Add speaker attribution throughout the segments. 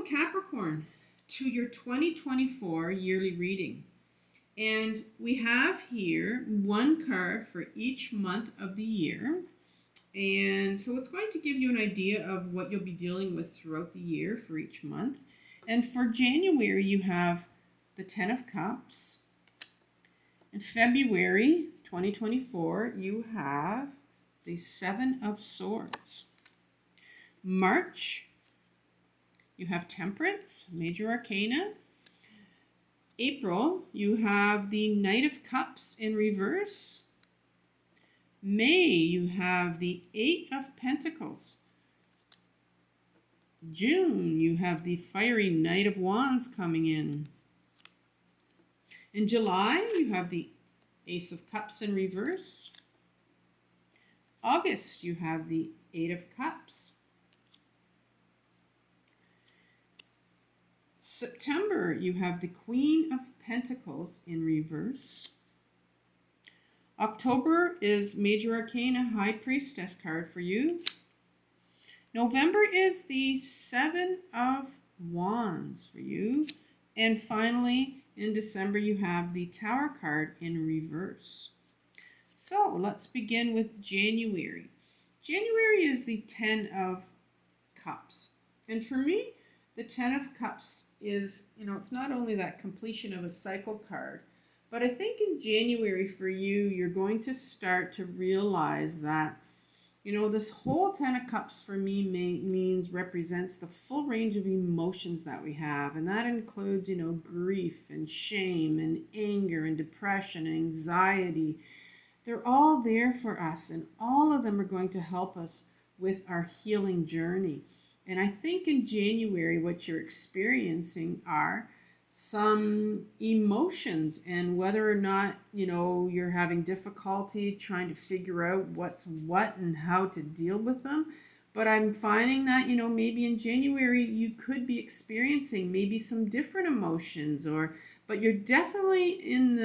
Speaker 1: Welcome, Capricorn, to your 2024 yearly reading. And we have here one card for each month of the year. And so it's going to give you an idea of what you'll be dealing with throughout the year for each month. And for January, you have the Ten of Cups. In February 2024, you have the Seven of Swords. March, you have Temperance, Major Arcana. April, you have the Knight of Cups in reverse. May, you have the Eight of Pentacles. June, you have the fiery Knight of Wands coming in. In July, you have the Ace of Cups in reverse. August, you have the Eight of Cups. September, you have the Queen of Pentacles in reverse. October is Major Arcana High Priestess card for you. November is the Seven of Wands for you. And finally, in December, you have the Tower card in reverse. So let's begin with January. January is the Ten of Cups. And for me, the Ten of Cups is, it's not only that completion of a cycle card, but I think in January for you, you're going to start to realize that, this whole Ten of Cups for me represents the full range of emotions that we have. And that includes, grief and shame and anger and depression and anxiety. They're all there for us, and all of them are going to help us with our healing journey. And I think in January, what you're experiencing are some emotions, and whether or not, you're having difficulty trying to figure out what's what and how to deal with them. But I'm finding that, maybe in January, you could be experiencing maybe some different emotions, but you're definitely in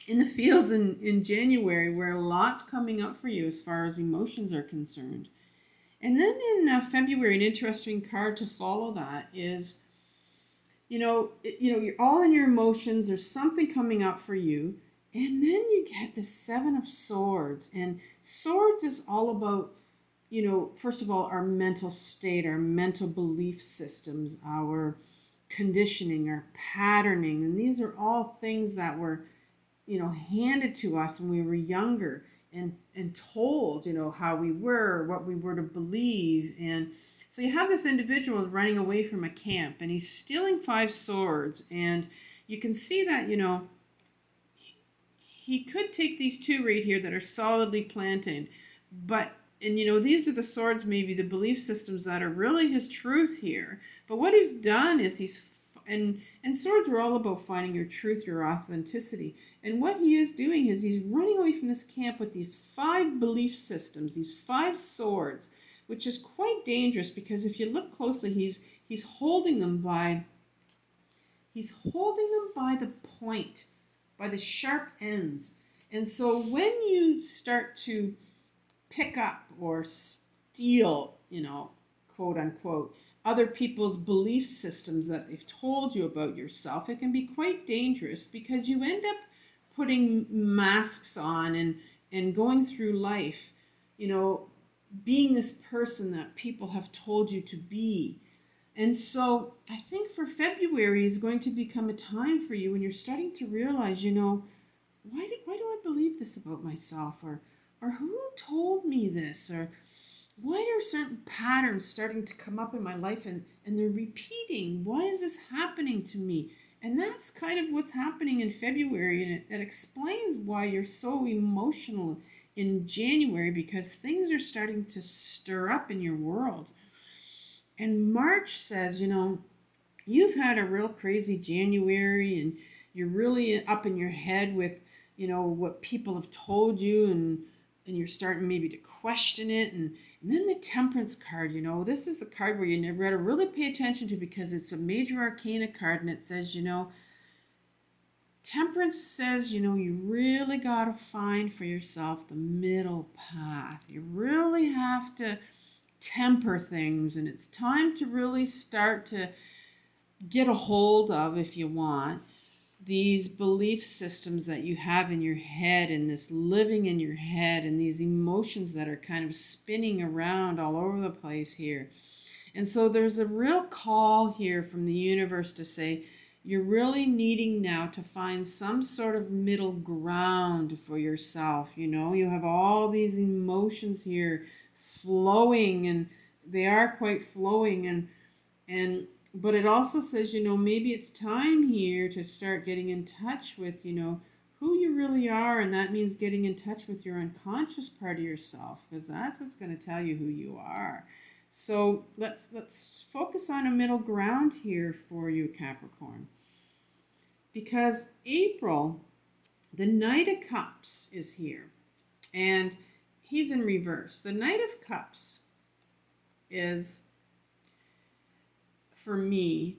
Speaker 1: the fields in January where lots coming up for you as far as emotions are concerned. And then in February, an interesting card to follow that is, you're all in your emotions. There's something coming up for you. And then you get the Seven of Swords. And swords is all about, first of all, our mental state, our mental belief systems, our conditioning, our patterning. And these are all things that were, handed to us when we were younger. And told, how we were, what we were to believe. And so you have this individual running away from a camp, and he's stealing 5 swords. And you can see that, he could take these 2 right here that are solidly planted. And these are the swords, maybe the belief systems that are really his truth here. But what he's done is and swords are all about finding your truth, your authenticity. And what he is doing is he's running away from this camp with these 5 belief systems, these 5 swords, which is quite dangerous because if you look closely, he's holding them by the point, by the sharp ends. And so when you start to pick up or steal, quote unquote, other people's belief systems that they've told you about yourself, it can be quite dangerous because you end up putting masks on and going through life, being this person that people have told you to be. And so I think for February is going to become a time for you when you're starting to realize, why do I believe this about myself? Or who told me this? Or why are certain patterns starting to come up in my life and they're repeating? Why is this happening to me? And that's kind of what's happening in February. And it explains why you're so emotional in January, because things are starting to stir up in your world. And March says, you've had a real crazy January and you're really up in your head with, what people have told you, and you're starting maybe to question it. And then the Temperance card, this is the card where you never got to really pay attention to because it's a Major Arcana card, and it says, Temperance says, you really got to find for yourself the middle path. You really have to temper things, and it's time to really start to get a hold of, if you want, these belief systems that you have in your head, and this living in your head, and these emotions that are kind of spinning around all over the place here. And so there's a real call here from the universe to say, you're really needing now to find some sort of middle ground for yourself. You have all these emotions here flowing, and they are quite flowing, and but it also says, maybe it's time here to start getting in touch with, who you really are, and that means getting in touch with your unconscious part of yourself, because that's what's going to tell you who you are. So let's focus on a middle ground here for you, Capricorn. Because April, the Knight of Cups is here, and he's in reverse. The Knight of Cups is, for me,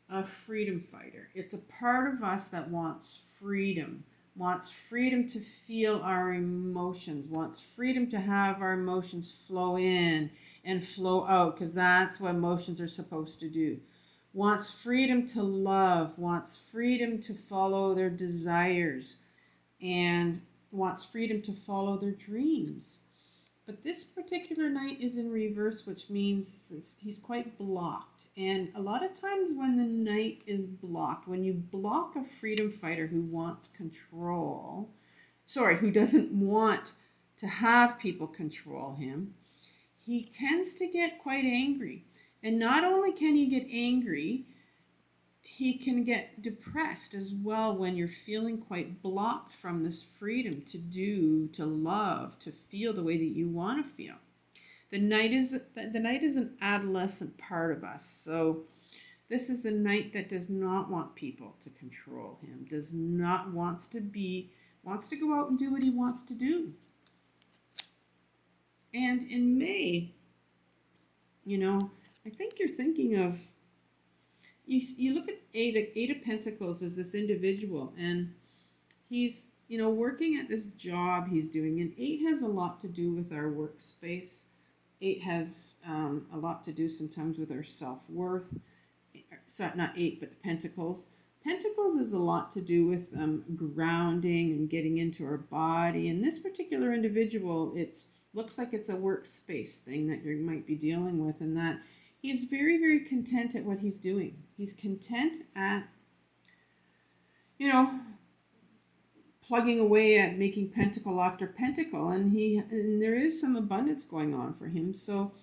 Speaker 1: a freedom fighter. It's a part of us that wants freedom to feel our emotions, wants freedom to have our emotions flow in and flow out, because that's what emotions are supposed to do. Wants freedom to love, wants freedom to follow their desires, and wants freedom to follow their dreams. But this particular Knight is in reverse, which means he's quite blocked. And a lot of times when the Knight is blocked, when you block a freedom fighter who wants control, who doesn't want to have people control him, he tends to get quite angry. And not only can he get angry, he can get depressed as well when you're feeling quite blocked from this freedom to do, to love, to feel the way that you want to feel. The Knight is an adolescent part of us. So this is the Knight that does not want people to control him, wants to go out and do what he wants to do. And in May, I think you're thinking of, you look at Eight of Pentacles as this individual, and he's, working at this job he's doing, and 8 has a lot to do with our workspace. 8 has a lot to do sometimes with our self-worth. So not 8, but the Pentacles. Pentacles is a lot to do with grounding and getting into our body. And this particular individual, looks like it's a workspace thing that you might be dealing with, and that he's very, very content at what he's doing. He's content at, plugging away at making pentacle after pentacle, and there is some abundance going on for him. So,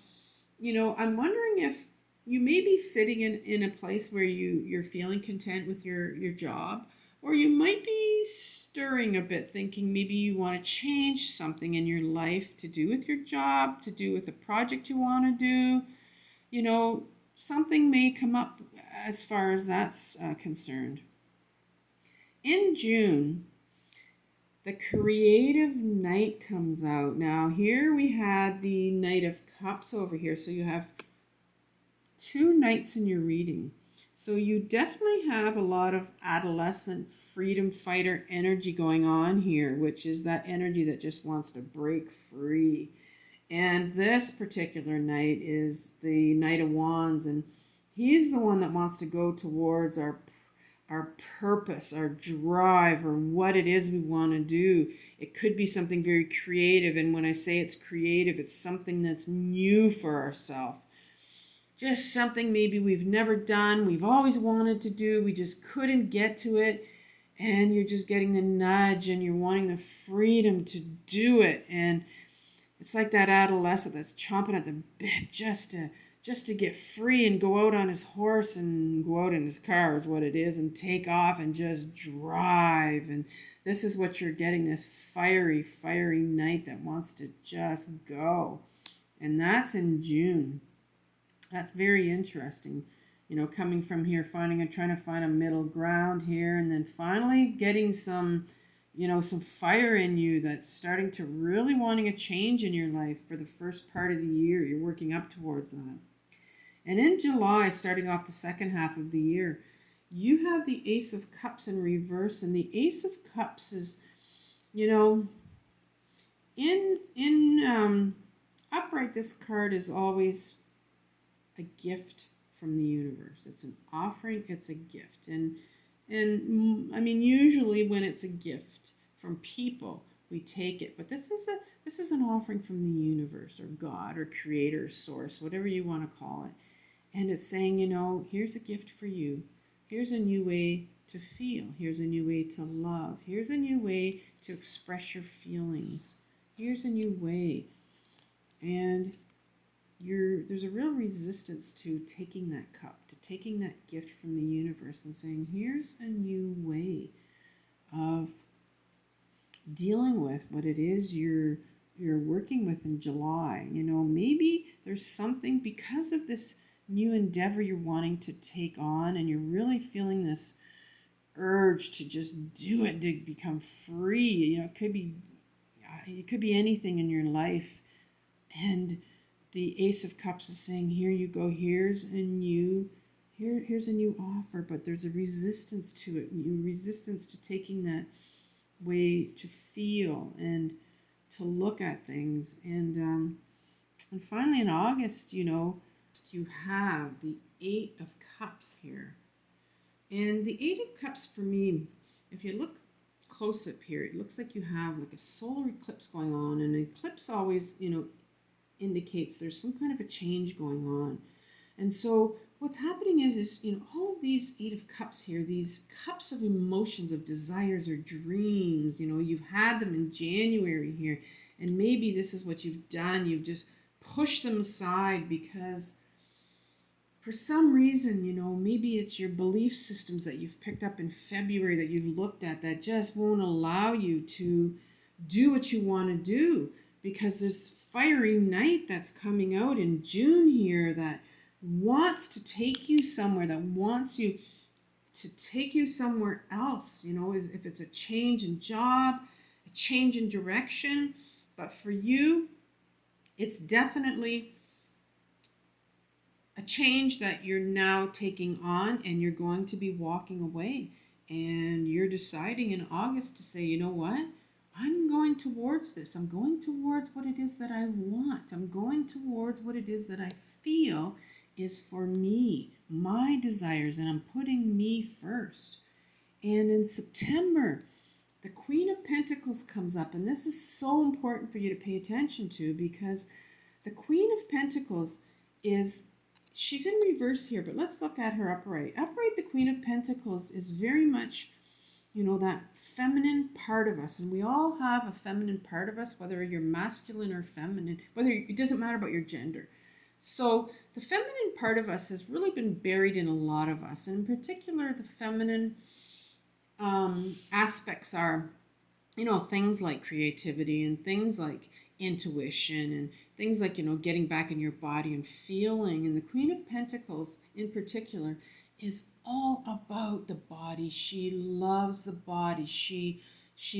Speaker 1: I'm wondering if you may be sitting in a place where you're feeling content with your job, or you might be stirring a bit, thinking maybe you want to change something in your life to do with your job, to do with the project you want to do. Something may come up as far as that's concerned. In June, the Creative Knight comes out. Now, here we had the Knight of Cups over here. So you have 2 Knights in your reading. So you definitely have a lot of adolescent freedom fighter energy going on here, which is that energy that just wants to break free. And this particular Knight is the Knight of Wands, and he's the one that wants to go towards our purpose, our drive, or what it is we want to do. It could be something very creative, and when I say it's creative, it's something that's new for ourselves. Just something maybe we've never done, we've always wanted to do, we just couldn't get to it, and you're just getting the nudge, and you're wanting the freedom to do it. And it's like that adolescent that's chomping at the bit just to get free and go out on his horse and go out in his car is what it is, and take off and just drive. And this is what you're getting, this fiery Knight that wants to just go. And that's in June. That's very interesting. Coming from here, trying to find a middle ground here, and then finally getting some fire in you that's starting to really wanting a change in your life for the first part of the year. You're working up towards that. And in July, starting off the second half of the year, you have the Ace of Cups in reverse. And the Ace of Cups is, in Upright, this card is always a gift from the universe. It's an offering, it's a gift. I mean, usually when it's a gift from people, we take it. But this is an offering from the universe or God or creator, source, whatever you want to call it. And it's saying, here's a gift for you. Here's a new way to feel. Here's a new way to love. Here's a new way to express your feelings. Here's a new way. And there's a real resistance to taking that cup, to taking that gift from the universe and saying, here's a new way of dealing with what it is you're working with in July. Maybe there's something because of this new endeavor you're wanting to take on, and you're really feeling this urge to just do it, to become free. It could be anything in your life. And the Ace of Cups is saying, here you go, here's a new offer, but there's a resistance to it, resistance to taking that way to feel and to look at things. And finally in August, you have the Eight of Cups here. And the Eight of Cups for me, if you look close up here, it looks like you have like a solar eclipse going on. And an eclipse always, indicates there's some kind of a change going on. And so what's happening is all of these Eight of Cups here, these cups of emotions, of desires or dreams, you've had them in January here, and maybe this is what you've done. You've just pushed them aside because for some reason, maybe it's your belief systems that you've picked up in February that you've looked at that just won't allow you to do what you want to do, because there's fiery night that's coming out in June here that wants to take you somewhere, that wants you to take you somewhere else, if it's a change in job, a change in direction. But for you, it's definitely a change that you're now taking on, and you're going to be walking away. And you're deciding in August to say, you know what? I'm going towards this. I'm going towards what it is that I want. I'm going towards what it is that I feel is for me, my desires, and I'm putting me first. And in September, the Queen of Pentacles comes up, and this is so important for you to pay attention to, because the Queen of Pentacles she's in reverse here, but let's look at her upright. Upright, the Queen of Pentacles is very much that feminine part of us. And we all have a feminine part of us, whether you're masculine or feminine, it doesn't matter about your gender. So the feminine part of us has really been buried in a lot of us. And in particular, the feminine aspects are, things like creativity and things like intuition and things like, getting back in your body and feeling. And the Queen of Pentacles in particular is all about the body. She loves the body. She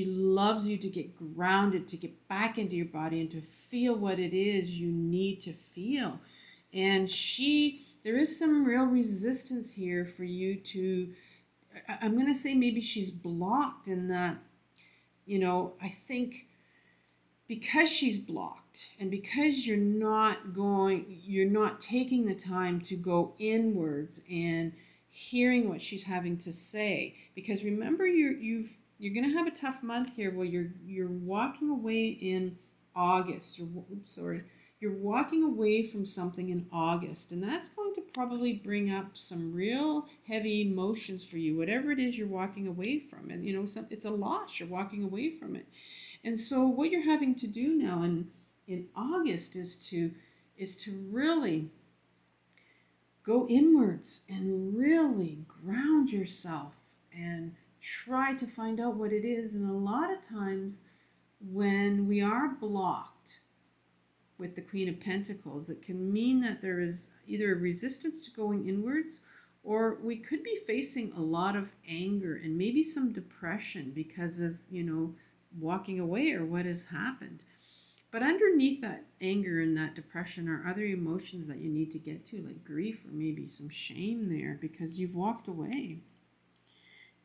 Speaker 1: loves you to get grounded, to get back into your body and to feel what it is you need to feel. And there is some real resistance here for you to, I'm going to say maybe she's blocked in that, I think because she's blocked and because you're not taking the time to go inwards and hearing what she's having to say. Because remember, you're going to have a tough month here where you're walking away in August. You're walking away from something in August, and that's going to probably bring up some real heavy emotions for you, whatever it is you're walking away from. And it's a loss. You're walking away from it. And so what you're having to do now in August is to really go inwards and really ground yourself and try to find out what it is. And a lot of times when we are blocked with the Queen of Pentacles, it can mean that there is either a resistance to going inwards, or we could be facing a lot of anger and maybe some depression because of, walking away or what has happened. But underneath that anger and that depression are other emotions that you need to get to, like grief or maybe some shame there because you've walked away.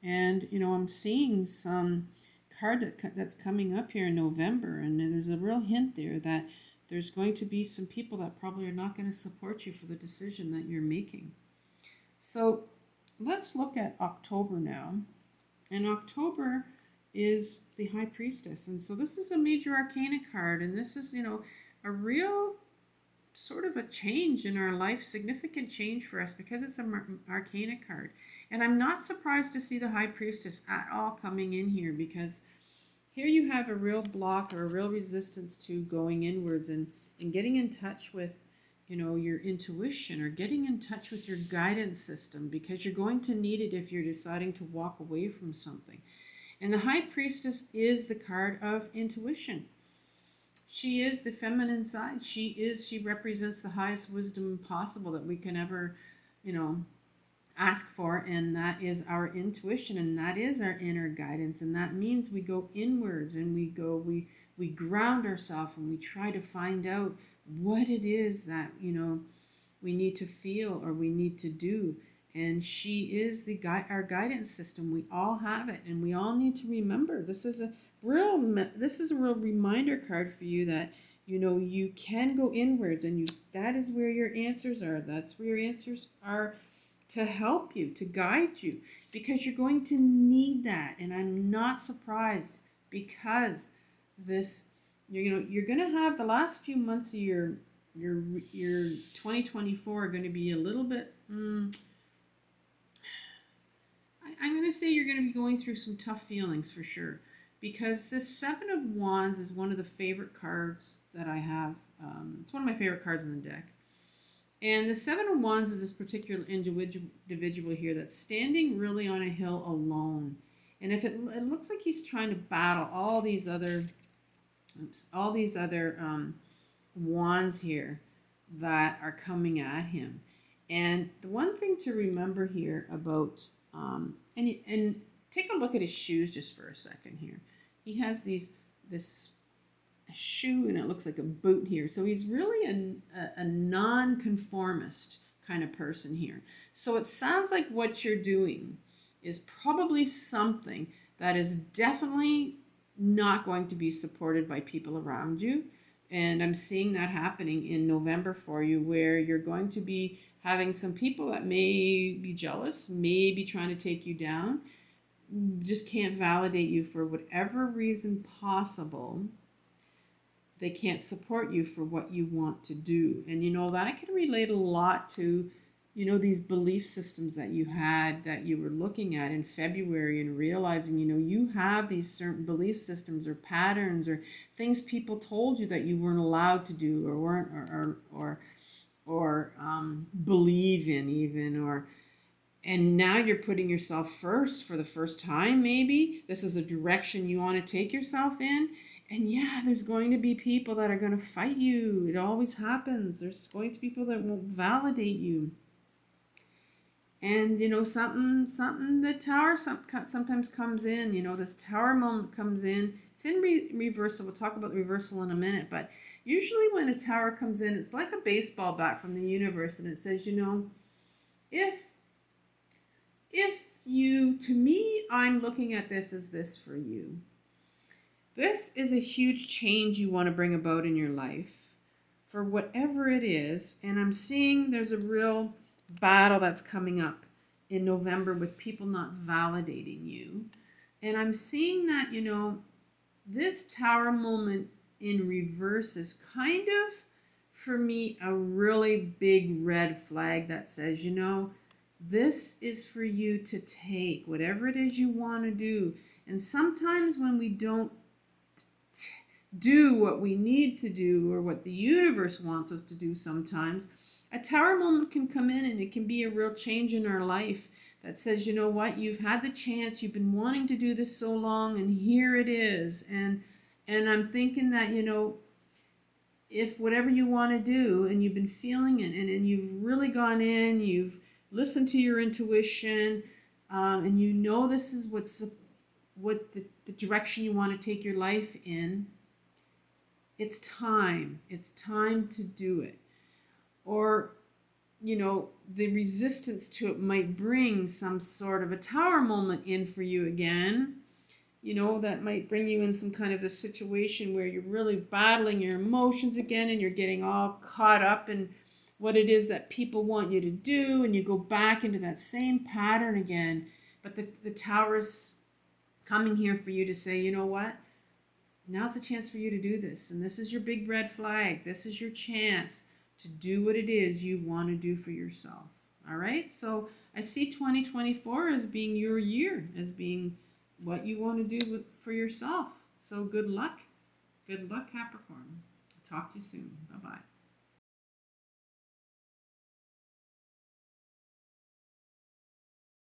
Speaker 1: And, I'm seeing some card that's coming up here in November, and there's a real hint there that there's going to be some people that probably are not going to support you for the decision that you're making. So let's look at October now. And October is the High Priestess. And so this is a major arcana card. And this is, a real sort of a change in our life, significant change for us because it's an arcana card. And I'm not surprised to see the High Priestess at all coming in here, because here you have a real block or a real resistance to going inwards and getting in touch with, your intuition, or getting in touch with your guidance system, because you're going to need it if you're deciding to walk away from something. And the High Priestess is the card of intuition. She is the feminine side. She represents the highest wisdom possible that we can ever, ask for, and that is our intuition, and that is our inner guidance. And that means we go inwards and we ground ourselves, and we try to find out what it is that we need to feel or we need to do. And she is our guidance system. We all have it, and we all need to remember this is a real reminder card for you that you can go inwards, and that is where your answers are. That's where your answers are, to help you, to guide you, because you're going to need that. And I'm not surprised, because this, you're going to have the last few months of your 2024 are going to be a little bit, I'm going to say you're going to be going through some tough feelings for sure, because this Seven of Wands is one of the favorite cards that I have. It's one of my favorite cards in the deck. And the Seven of Wands is this particular individual here that's standing really on a hill alone. And if it looks like he's trying to battle all these other wands here that are coming at him. And the one thing to remember here about, and take a look at his shoes just for a second here. He has this shoe, and it looks like a boot here. So he's really a non-conformist kind of person here. So it sounds like what you're doing is probably something that is definitely not going to be supported by people around you. And I'm seeing that happening in November for you, where you're going to be having some people that may be jealous, may be trying to take you down, just can't validate you for whatever reason possible. They can't support you for what you want to do. And that can relate a lot to, these belief systems that you had, that you were looking at in February, and realizing, you have these certain belief systems or patterns or things people told you that you weren't allowed to do, or weren't, or believe in even, and now you're putting yourself first for the first time. Maybe this is a direction you want to take yourself in. And yeah, there's going to be people that are going to fight you. It always happens. There's going to be people that won't validate you. And something the tower sometimes comes in. This tower moment comes in. It's in reversal. We'll talk about the reversal in a minute. But usually when a tower comes in, it's like a baseball bat from the universe, and it says, if you, to me, I'm looking at this as this for you. This is a huge change you want to bring about in your life, for whatever it is. And I'm seeing there's a real battle that's coming up in November with people not validating you. And I'm seeing that, this tower moment in reverse is kind of, for me, a really big red flag that says, this is for you to take, whatever it is you want to do. And sometimes when we don't do what we need to do, or what the universe wants us to do, sometimes a tower moment can come in, and it can be a real change in our life that says, what, you've had the chance, you've been wanting to do this so long, and here it is. And I'm thinking that, if whatever you want to do, and you've been feeling it, and you've really gone in, you've listened to your intuition, and this is what the direction you want to take your life in, it's time to do it. Or the resistance to it might bring some sort of a tower moment in for you again. that might bring you in some kind of a situation where you're really battling your emotions again and you're getting all caught up in what it is that people want you to do, and you go back into that same pattern again. But the Tower's coming here for you to say, you know what? Now's the chance for you to do this. And this is your big red flag. This is your chance to do what it is you want to do for yourself. All right? So I see 2024 as being your year, as being what you want to do for yourself. So good luck. Good luck, Capricorn. Talk to you soon. Bye-bye.